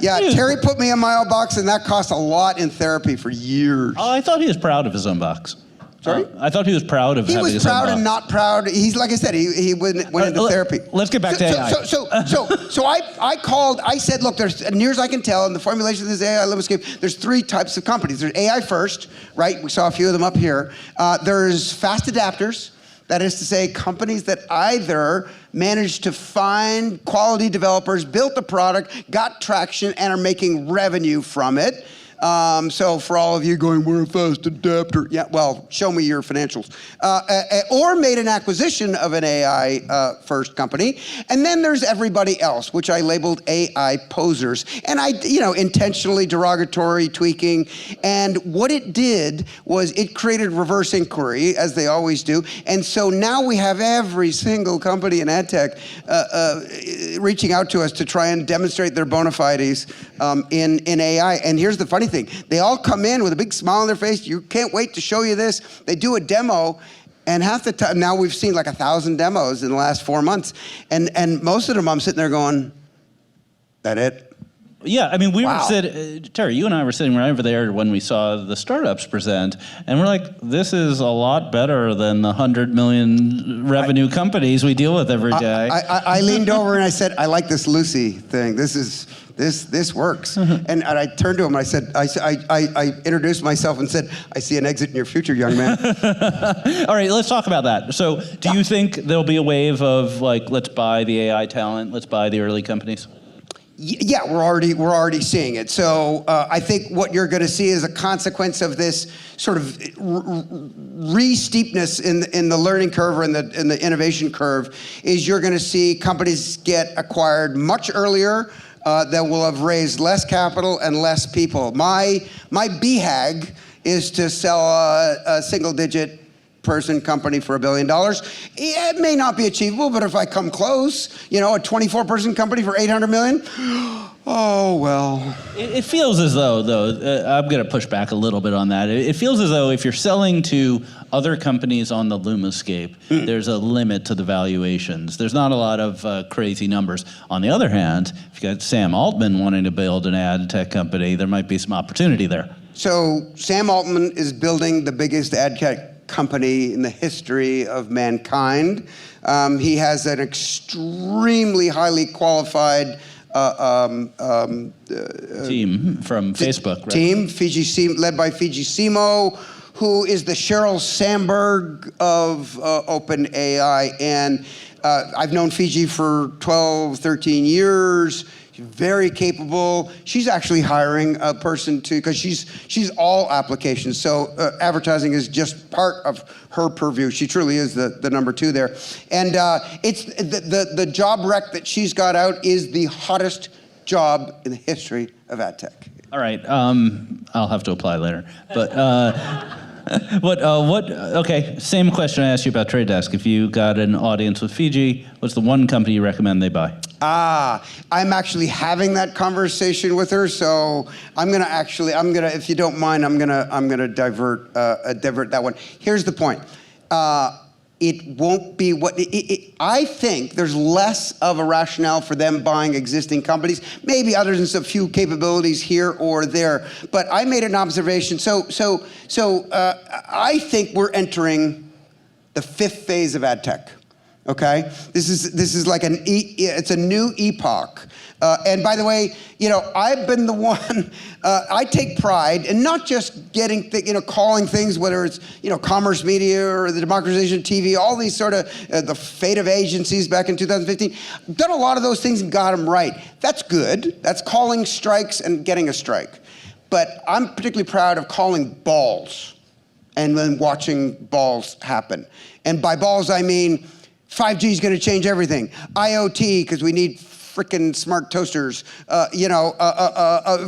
Terry put me in my own box, and that cost a lot in therapy for years. Oh, I thought he was proud of his own box. Sorry? I thought he was proud of having his own box. He was proud and not proud. He's, like I said, he went into therapy. Let's get back to AI. So I called, I said, look, there's, near as I can tell, in the formulation of this AI LumaScape, there's 3 types of companies. There's AI first, right? We saw a few of them up here. There's fast adapters. That is to say, companies that either managed to find quality developers, built the product, got traction, and are making revenue from it. So for all of you going, we're a fast adapter. Yeah, well, show me your financials. Or made an acquisition of an AI first company. And then there's everybody else, which I labeled AI posers. And I, intentionally derogatory tweaking. And what it did was it created reverse inquiry, as they always do. And so now we have every single company in ad tech reaching out to us to try and demonstrate their bona fides in AI. And here's the funny thing. They all come in with a big smile on their face. You can't wait to show you this. They do a demo, and half the time, now we've seen like 1,000 demos in the last 4 months. And most of them, I'm sitting there going, that it? Yeah, I mean, we were sitting, Terry, you and I were sitting right over there when we saw the startups present, and we're like, this is a lot better than the 100 million revenue companies we deal with every day. I leaned over and I said, I like this Lucy thing. This works. And I turned to him and I said, I introduced myself and said, I see an exit in your future, young man. All right, let's talk about that. So do you think there'll be a wave of like, let's buy the AI talent, let's buy the early companies? Yeah, we're already seeing it. So I think what you're going to see is a consequence of this sort of re-steepness in the learning curve or in the innovation curve is you're going to see companies get acquired much earlier that will have raised less capital and less people. My BHAG is to sell a single-digit person company for $1 billion. It may not be achievable, but if I come close, a 24-person company for 800 million, oh, well. It feels as though, I'm going to push back a little bit on that. It feels as though if you're selling to other companies on the LumaScape, there's a limit to the valuations. There's not a lot of crazy numbers. On the other hand, if you got Sam Altman wanting to build an ad tech company, there might be some opportunity there. So Sam Altman is building the biggest ad tech company in the history of mankind. He has an extremely highly qualified team from Facebook, right? Team, led by Fiji Simo, who is the Sheryl Sandberg of OpenAI. And I've known Fiji for 12, 13 years. very capable. She's actually hiring a person to, because she's all applications. So advertising is just part of her purview. She truly is the number 2 there. And it's the job rec that she's got out is the hottest job in the history of ad tech. All right, I'll have to apply later. But okay, same question I asked you about Trade Desk. If you got an audience with Fiji, what's the one company you recommend they buy? I'm actually having that conversation with her, so I'm gonna, if you don't mind, I'm gonna divert that one. Here's the point. It won't be what, I think there's less of a rationale for them buying existing companies, maybe other than a few capabilities here or there. But I made an observation. So I think we're entering the 5th phase of ad tech. Okay, this is like it's a new epoch. And by the way, I've been the one. I take pride in not just getting, calling things, whether it's commerce media or the democratization of TV, all these sort of the fate of agencies back in 2015. I've done a lot of those things and got them right. That's good. That's calling strikes and getting a strike. But I'm particularly proud of calling balls and then watching balls happen. And by balls, I mean 5G is going to change everything. IoT, because we need frickin' smart toasters.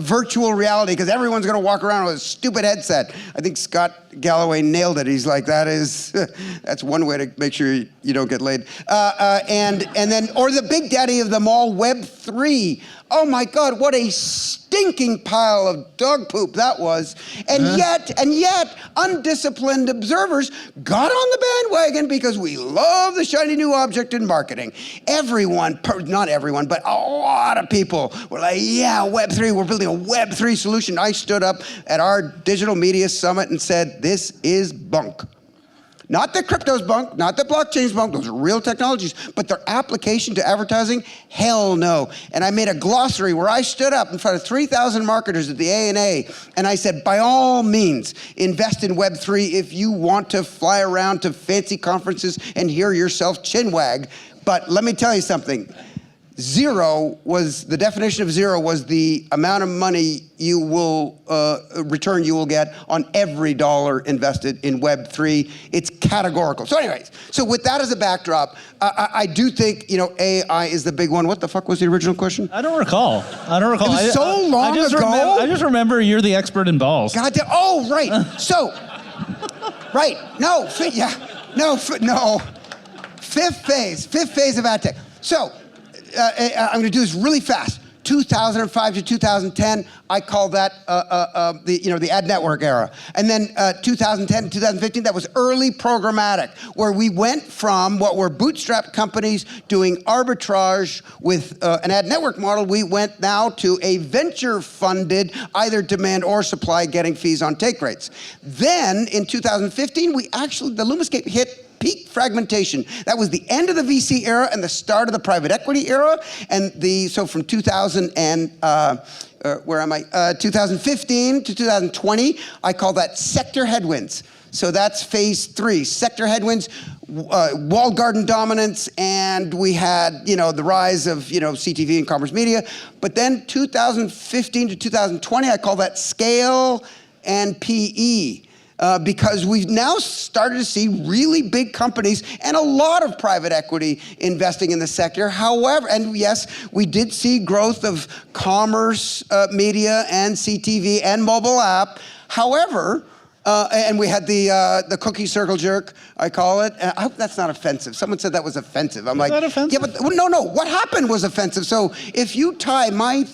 Virtual reality, because everyone's going to walk around with a stupid headset. I think Scott Galloway nailed it. He's like, that's one way to make sure you don't get laid. And then, or the big daddy of them all, Web3. Oh my God, what a stinking pile of dog poop that was. And yet, undisciplined observers got on the bandwagon because we love the shiny new object in marketing. Everyone, not everyone, but a lot of people were like, yeah, Web3, we're building a Web3 solution. I stood up at our digital media summit and said, this is bunk. Not that crypto's bunk, not that blockchain's bunk, those are real technologies, but their application to advertising, hell no. And I made a glossary where I stood up in front of 3,000 marketers at the ANA, and I said, by all means, invest in Web3 if you want to fly around to fancy conferences and hear yourself chinwag. But let me tell you something. The definition of zero was the amount of money you will, return you will get on every dollar invested in Web3. It's categorical. So anyways, with that as a backdrop, I do think, AI is the big one. What the fuck was the original question? I don't recall. It was so long ago. I just remember you're the expert in balls. God damn, oh, right. Right, no. Fifth phase of ad tech. So, I'm going to do this really fast. 2005 to 2010, I call that the ad network era. And then 2010 to 2015, that was early programmatic, where we went from what were bootstrap companies doing arbitrage with an ad network model. We went now to a venture-funded, either demand or supply, getting fees on take rates. Then in 2015, the LumaScape hit peak fragmentation. That was the end of the VC era and the start of the private equity era. And so from 2015 to 2020, I call that sector headwinds. So that's phase 3, sector headwinds, walled garden dominance, and we had, the rise of, CTV and commerce media. But then 2015 to 2020, I call that scale and PE. Because we've now started to see really big companies and a lot of private equity investing in the sector. However, and yes, we did see growth of commerce, media, and CTV and mobile app. However, and we had the cookie circle jerk, I call it. I hope that's not offensive. Someone said that was offensive. I'm like, that offensive? Yeah, but no. What happened was offensive. So if you tie my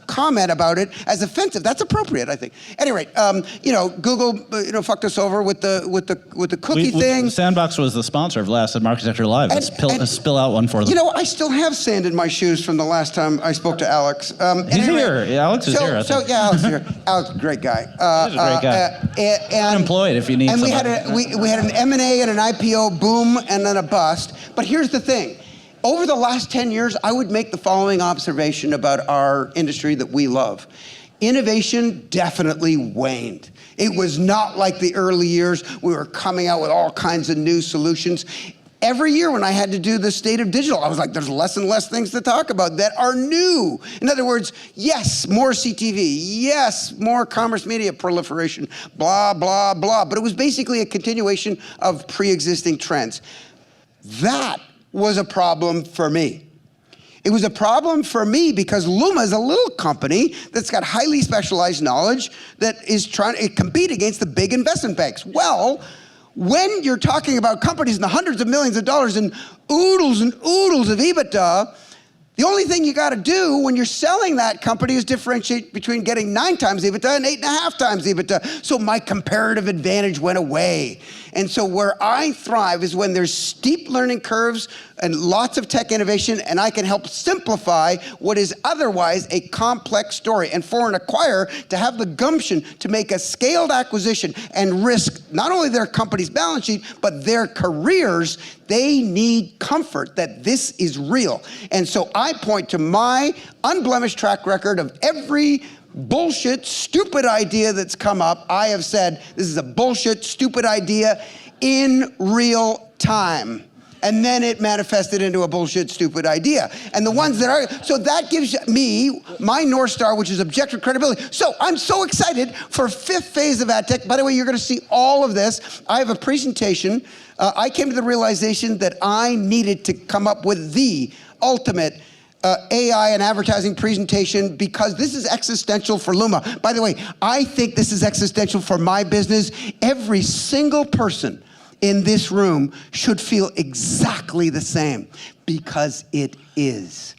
comment about it as offensive, that's appropriate, I think. Anyway, Google, fucked us over with the cookie thing. Sandbox was the sponsor of last Marketecture Live. Let's spill out one for them. I still have sand in my shoes from the last time I spoke to Alex. He's here. Yeah, Alex is here. Yeah, Alex is here. Alex is a great guy. He's a great guy. Unemployed if you need. And somebody. we had an M&A and an IPO boom and then a bust. But here's the thing. Over the last 10 years, I would make the following observation about our industry that we love. Innovation definitely waned. It was not like the early years. We were coming out with all kinds of new solutions. every year when I had to do the state of digital, I was like, there's less and less things to talk about that are new. In other words, yes, more CTV, yes, more commerce media proliferation, blah, blah, blah. But it was basically a continuation of pre-existing trends. That was a problem for me. It was a problem for me because Luma is a little company that's got highly specialized knowledge that is trying to compete against the big investment banks. Well, when you're talking about companies in the hundreds of millions of dollars and oodles of EBITDA, the only thing you got to do when you're selling that company is differentiate between getting 9 times EBITDA and 8.5 times EBITDA. So my comparative advantage went away. And so where I thrive is when there's steep learning curves and lots of tech innovation, and I can help simplify what is otherwise a complex story. And for an acquirer to have the gumption to make a scaled acquisition and risk not only their company's balance sheet, but their careers, they need comfort that this is real. And so I point to my unblemished track record of every bullshit, stupid idea that's come up. I have said, this is a bullshit, stupid idea in real time. And then it manifested into a bullshit, stupid idea. And the ones that are, so that gives me my North Star, which is objective credibility. So I'm so excited for 5th phase of AdTech. By the way, you're gonna see all of this. I have a presentation. I came to the realization that I needed to come up with the ultimate AI and advertising presentation because this is existential for Luma. By the way, I think this is existential for my business. Every single person in this room should feel exactly the same because it is.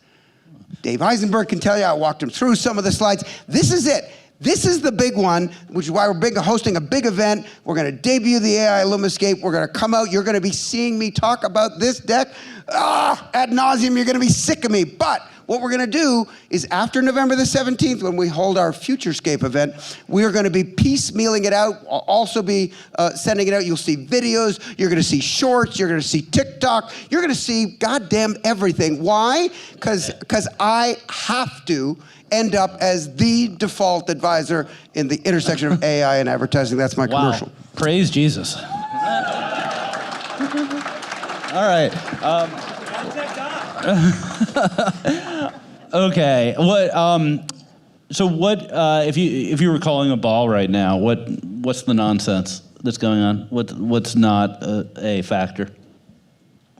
Dave Eisenberg can tell you, I walked him through some of the slides. This is it. This is the big one, which is why we're hosting a big event. We're gonna debut the AI LumaScape. We're gonna come out. You're gonna be seeing me talk about this deck ad nauseum. You're gonna be sick of me. But what we're gonna do is after November the 17th, when we hold our Futurescape event, we are gonna be piecemealing it out. I'll also be sending it out. You'll see videos. You're gonna see shorts. You're gonna see TikTok. You're gonna see goddamn everything. Why? Because I have to end up as the default advisor in the intersection of AI and advertising. That's my commercial. Praise Jesus. All right. Okay. So what? If you were calling a ball right now, what's the nonsense that's going on? What's not a factor?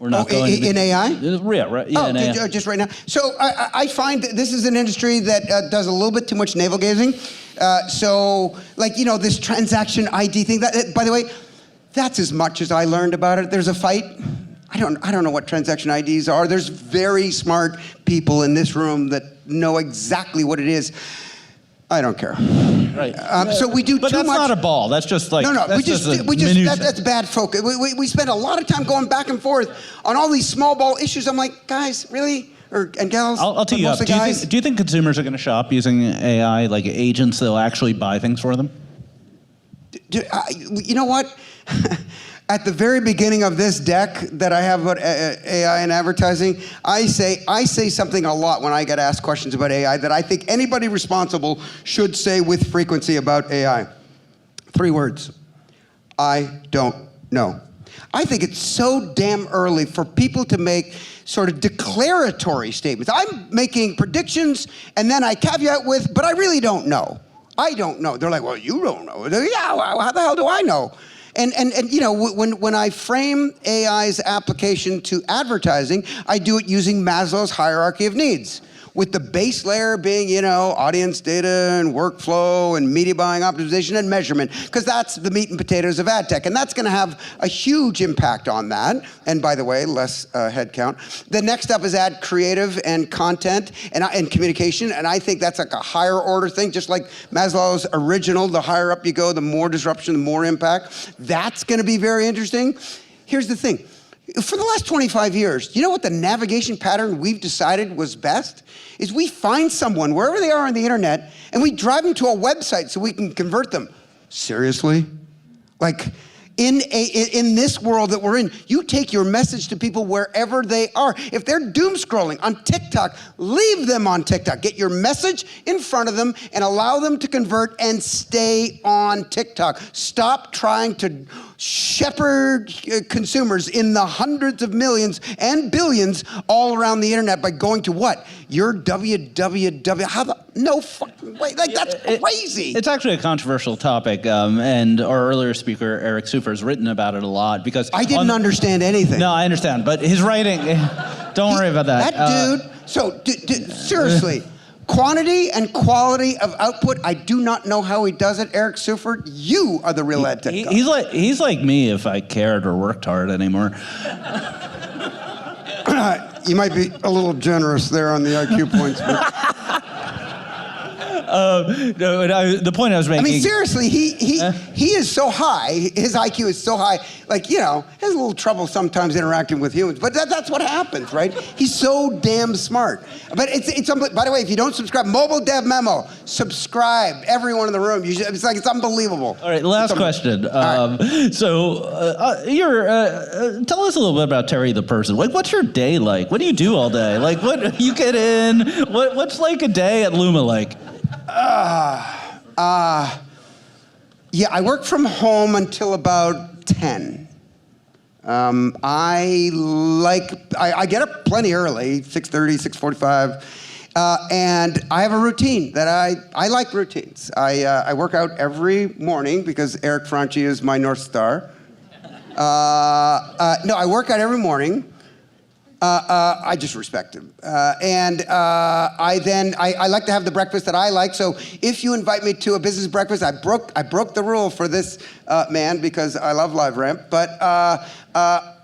We're not going in AI? Yeah, right. Yeah, in AI. Just right now. So I find that this is an industry that does a little bit too much navel gazing. So, like, you know, this transaction ID thing. That, by the way, that's as much as I learned about it. There's a fight. I don't know what transaction IDs are. There's very smart people in this room that know exactly what it is. I don't care. Right. So we do but too much. But that's not a ball. That's just like that's bad focus. We spend a lot of time going back and forth on all these small ball issues. I'm like, guys, really? And gals? I'll tee you up. Do you think consumers are going to shop using AI, like agents that'll actually buy things for them? You know what? At the very beginning of this deck that I have about AI and advertising, I say something a lot when I get asked questions about AI that I think anybody responsible should say with frequency about AI. 3 words. I don't know. I think it's so damn early for people to make sort of declaratory statements. I'm making predictions and then I caveat with, but I really don't know. I don't know. They're like, well, you don't know. Yeah, how the hell do I know? And you know, when I frame AI's application to advertising, I do it using Maslow's hierarchy of needs, with the base layer being, you know, audience data and workflow and media buying optimization and measurement, because that's the meat and potatoes of ad tech, and that's going to have a huge impact on that. And by the way, less headcount. The next up is ad creative and content and communication, and I think that's like a higher order thing, just like Maslow's original. The higher up you go, the more disruption, the more impact. That's going to be very interesting. Here's the thing. For the last 25 years, you know what the navigation pattern we've decided was best? Is we find someone, wherever they are on the internet, and we drive them to a website so we can convert them. Seriously? Like, in this world that we're in, you take your message to people wherever they are. If they're doom scrolling on TikTok, leave them on TikTok. Get your message in front of them and allow them to convert and stay on TikTok. Stop trying to shepherd consumers in the hundreds of millions and billions all around the internet by going to what? Your www. How the no fucking way? Like that's crazy. It's actually a controversial topic, and our earlier speaker Eric Sufer has written about it a lot because I didn't understand anything. No, I understand, but his writing. Don't worry about that. That dude. So seriously. Quantity and quality of output, I do not know how he does it. Eric Suford, you are the real ed tech guy. He's like me if I cared or worked hard anymore. You might be a little generous there on the IQ points. But... the point I was making. I mean, seriously, he is so high. His IQ is so high. Like, you know, has a little trouble sometimes interacting with humans. But that's what happens, right? He's so damn smart. But it's by the way, if you don't subscribe, Mobile Dev Memo, subscribe. Everyone in the room, it's unbelievable. All right, last question. So, tell us a little bit about Terry the person. Like, what's your day like? What do you do all day? Like, what you get in? What's like a day at Luma like? Yeah, I work from home until about 10. I get up plenty early, 6:30, 6:45, and I have a routine that I like routines. I work out every morning because Eric Franchi is my North Star. No, I work out every morning. I just respect him. I like to have the breakfast that I like. So if you invite me to a business breakfast, I broke the rule for this man because I love LiveRamp, but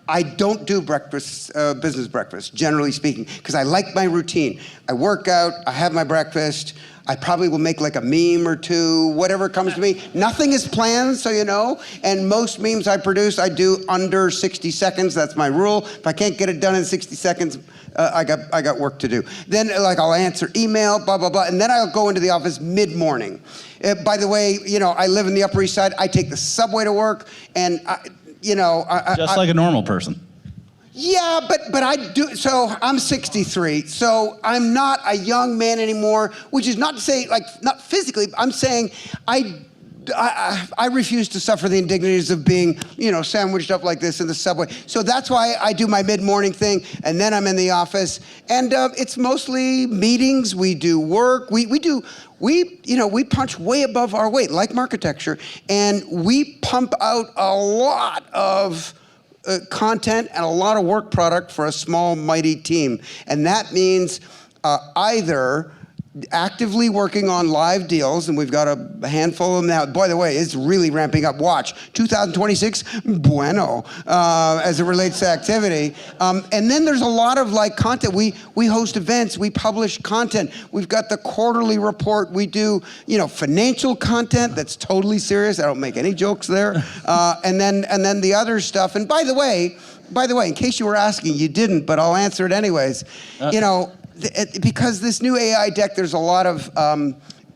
I don't do business breakfast, generally speaking, because I like my routine. I work out, I have my breakfast, I probably will make like a meme or two, whatever comes to me. Nothing is planned, so you know. And most memes I produce, I do under 60 seconds. That's my rule. If I can't get it done in 60 seconds, I got work to do. Then like I'll answer email, blah, blah, blah. And then I'll go into the office mid-morning. By the way, you know, I live in the Upper East Side. I take the subway to work and Just like a normal person. Yeah, but I do, so I'm 63, so I'm not a young man anymore, which is not to say, like, not physically, I'm saying I refuse to suffer the indignities of being, you know, sandwiched up like this in the subway. So that's why I do my mid-morning thing, and then I'm in the office, and it's mostly meetings, we do work, we punch way above our weight, like Marketecture, and we pump out a lot of content and a lot of work product for a small, mighty team. And that means either actively working on live deals, and we've got a handful of them now. By the way, it's really ramping up. Watch, 2026, bueno, as it relates to activity. And then there's a lot of like content. We host events, we publish content. We've got the quarterly report. We do, you know, financial content that's totally serious. I don't make any jokes there. And then the other stuff. And by the way, in case you were asking, you didn't, but I'll answer it anyways. You know, because this new AI deck, there's a lot of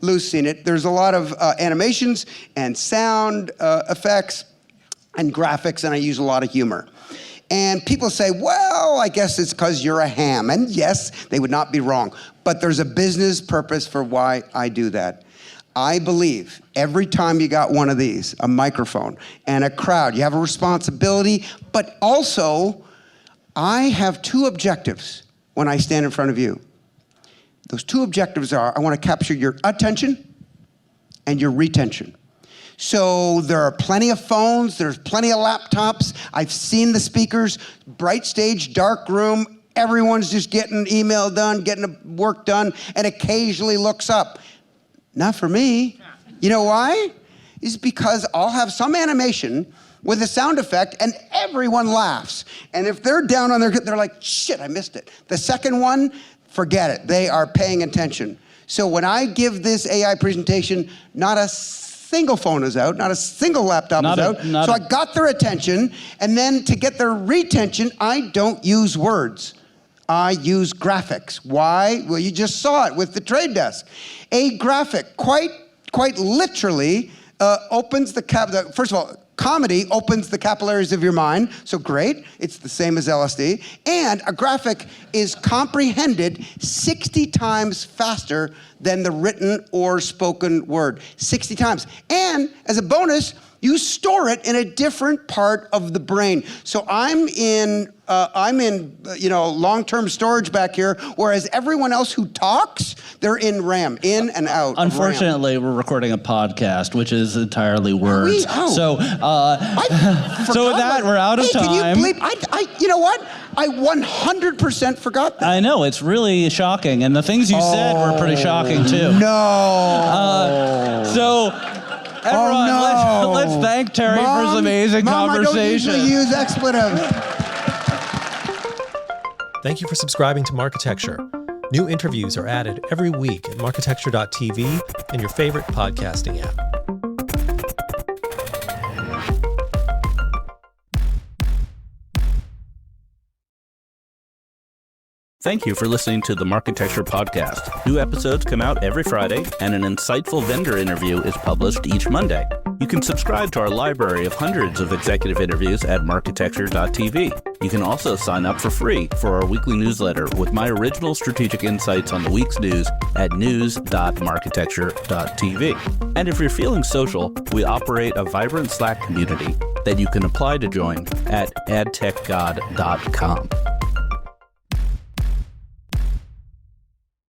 loose in it. There's a lot of animations and sound effects and graphics, and I use a lot of humor. And people say, well, I guess it's because you're a ham. And yes, they would not be wrong. But there's a business purpose for why I do that. I believe every time you got one of these, a microphone and a crowd, you have a responsibility, but also I have two objectives when I stand in front of you. Those two objectives are, I want to capture your attention and your retention. So there are plenty of phones, there's plenty of laptops. I've seen the speakers, bright stage, dark room, everyone's just getting email done, getting work done, and occasionally looks up. Not for me. You know why? It's because I'll have some animation with a sound effect, and everyone laughs. And if they're down on they're like, shit, I missed it. The second one, forget it. They are paying attention. So when I give this AI presentation, not a single phone is out, not a single laptop is out. So I got their attention, and then to get their retention, I don't use words. I use graphics. Why? Well, you just saw it with the trade desk. A graphic, quite literally, opens first of all, comedy opens the capillaries of your mind, so great. It's the same as LSD. And a graphic is comprehended 60 times faster than the written or spoken word. 60 times. And as a bonus, You store it in a different part of the brain. So I'm in long-term storage back here, whereas everyone else who talks, they're in RAM, in and out. Unfortunately, we're recording a podcast, which is entirely words. So with that, we're out of time. Can you believe? You know what? I 100% forgot that. I know, it's really shocking, and the things you said were pretty shocking too. No. Everyone, let's thank Terry for his amazing conversation. I don't usually use expletives. Thank you for subscribing to Marketecture. New interviews are added every week at marketecture.tv and your favorite podcasting app. Thank you for listening to the Marketecture podcast. New episodes come out every Friday, and an insightful vendor interview is published each Monday. You can subscribe to our library of hundreds of executive interviews at marketecture.tv. You can also sign up for free for our weekly newsletter with my original strategic insights on the week's news at news.marketecture.tv. And if you're feeling social, we operate a vibrant Slack community that you can apply to join at adtechgod.com.